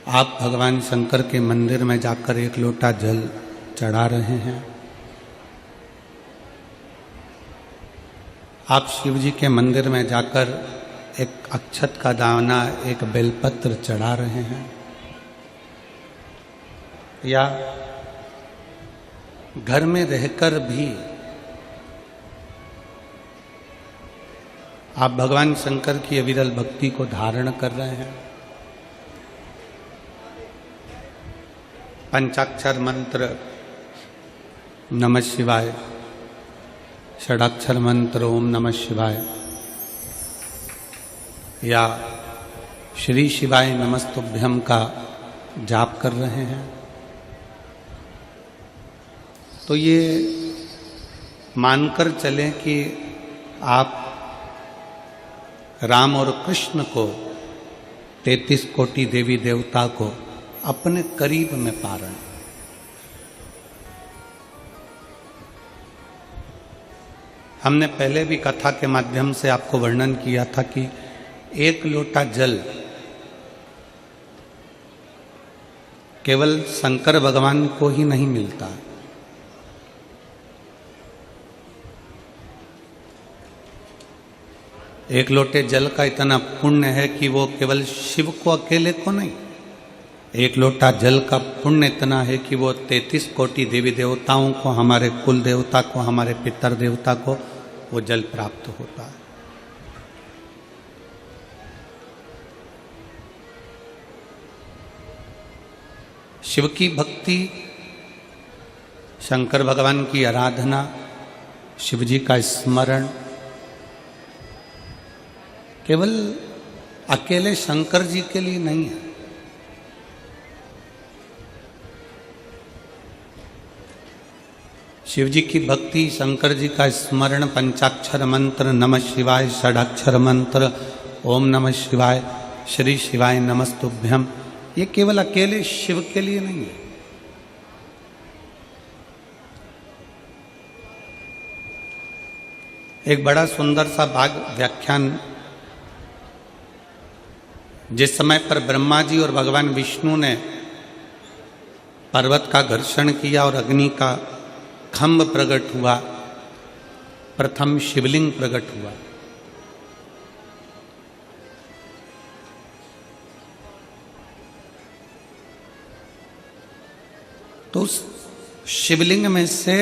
आप भगवान शंकर के मंदिर में जाकर एक लोटा जल चढ़ा रहे हैं। आप शिव जी के मंदिर में जाकर एक अक्षत का दाना, एक बेलपत्र चढ़ा रहे हैं, या घर में रहकर भी आप भगवान शंकर की अविरल भक्ति को धारण कर रहे हैं। पंचाक्षर मंत्र नमः शिवाय, षडाक्षर मंत्र ओम नमः शिवाय, या श्री शिवाय नमस्तुभ्यम का जाप कर रहे हैं, तो ये मानकर चलें कि आप राम और कृष्ण को, 33 कोटि देवी देवता को अपने करीब में पा रहे हैं। हमने पहले भी कथा के माध्यम से आपको वर्णन किया था कि एक लोटा जल केवल शंकर भगवान को ही नहीं मिलता। एक लोटे जल का इतना पुण्य है कि वो केवल शिव को अकेले को नहीं, एक लोटा जल का पुण्य इतना है कि वो 33 कोटि देवी देवताओं को, हमारे कुल देवता को, हमारे पितर देवता को वो जल प्राप्त होता है। शिव की भक्ति, शंकर भगवान की आराधना, शिव जी का स्मरण केवल अकेले शंकर जी के लिए नहीं है। शिव जी की भक्ति, शंकर जी का स्मरण, पंचाक्षर मंत्र नमः शिवाय, षडाक्षर मंत्र ओम नमः शिवाय, श्री शिवाय नमस्तुभ्यम, ये केवल अकेले शिव के लिए नहीं है। एक बड़ा सुंदर सा भाग व्याख्यान, जिस समय पर ब्रह्मा जी और भगवान विष्णु ने पर्वत का घर्षण किया और अग्नि का खंभ प्रकट हुआ, प्रथम शिवलिंग प्रकट हुआ। तो उस शिवलिंग में से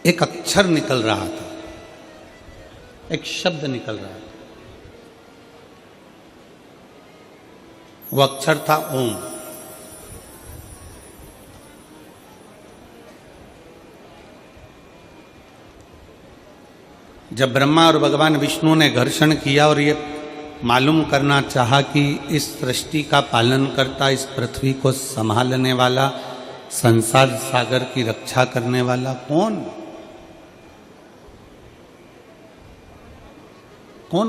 एक अक्षर निकल रहा था, एक शब्द निकल रहा था। वो अक्षर था ओम। जब ब्रह्मा और भगवान विष्णु ने घर्षण किया और ये मालूम करना चाहा कि इस सृष्टि का पालन करता, इस पृथ्वी को संभालने वाला, संसार सागर की रक्षा करने वाला कौन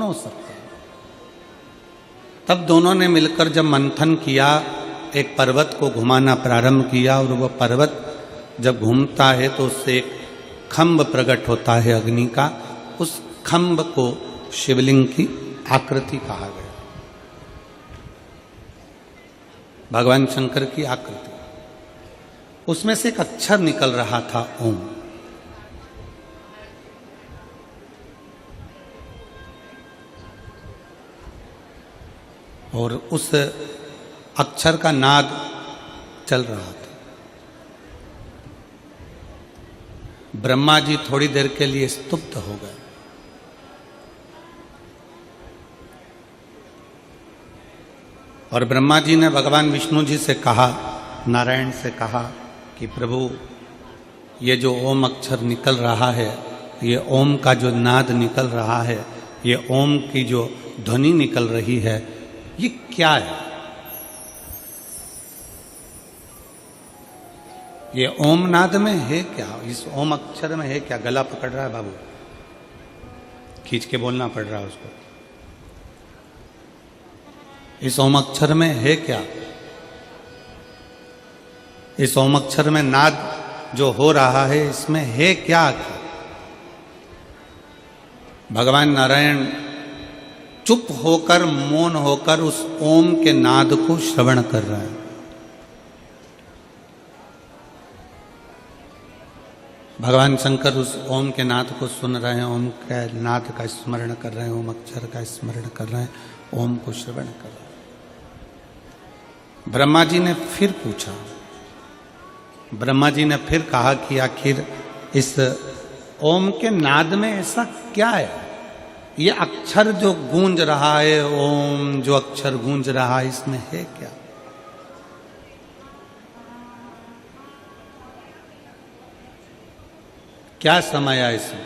हो सकता है, तब दोनों ने मिलकर जब मंथन किया, एक पर्वत को घुमाना प्रारंभ किया, और वह पर्वत जब घूमता है तो उससे एक खंभ प्रकट होता है अग्नि का। उस खंभ को शिवलिंग की आकृति कहा गया, भगवान शंकर की आकृति। उसमें से एक अक्षर निकल रहा था ओम। और उस अक्षर का नाद चल रहा था। ब्रह्मा जी थोड़ी देर के लिए स्तुप्त हो गए। और ब्रह्मा जी ने भगवान विष्णु जी से कहा, नारायण से कहा कि प्रभु, ये जो ओम अक्षर निकल रहा है, ये ओम का जो नाद निकल रहा है, ये ओम की जो ध्वनि निकल रही है, ये क्या है? ये ओम नाद में है क्या? इस ओम अक्षर में है क्या? गला पकड़ रहा है बाबू, खींच के बोलना पड़ रहा है उसको। इस ओम अक्षर में है क्या? इस ओम अक्षर में नाद जो हो रहा है, इसमें है क्या? भगवान नारायण चुप होकर मौन होकर उस ओम के नाद को श्रवण कर रहा है। भगवान शंकर उस ओम के नाद को सुन रहे हैं, ओम के नाद का स्मरण कर रहे हैं, ओम अक्षर का स्मरण कर रहे हैं, ओम को श्रवण कर रहे हैं। ब्रह्मा जी ने फिर पूछा, ब्रह्मा जी ने फिर कहा कि आखिर इस ओम के नाद में ऐसा क्या है? ये अक्षर जो गूंज रहा है, ओम जो अक्षर गूंज रहा है, इसमें है क्या? क्या समाया इसमें?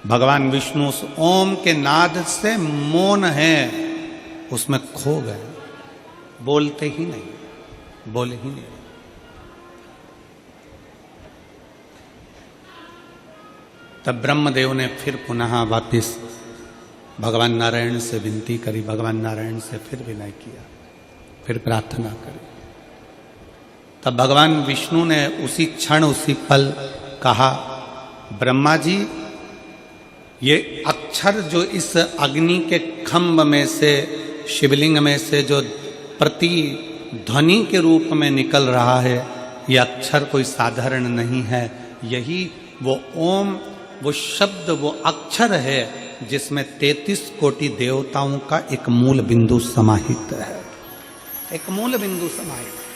भगवान विष्णु उस ओम के नाद से मौन है, उसमें खो गए, बोलते ही नहीं, बोले ही नहीं। तब ब्रह्मदेव ने फिर पुनः वापिस भगवान नारायण से विनती करी, भगवान नारायण से फिर विनय किया, फिर प्रार्थना करी। तब भगवान विष्णु ने उसी क्षण उसी पल कहा, ब्रह्मा जी, ये अक्षर जो इस अग्नि के खंभ में से, शिवलिंग में से जो प्रति ध्वनि के रूप में निकल रहा है, ये अक्षर कोई साधारण नहीं है। यही वो ओम, वो शब्द, वो अक्षर है जिसमें 33 कोटि देवताओं का एक मूल बिंदु समाहित है, एक मूल बिंदु समाहित है।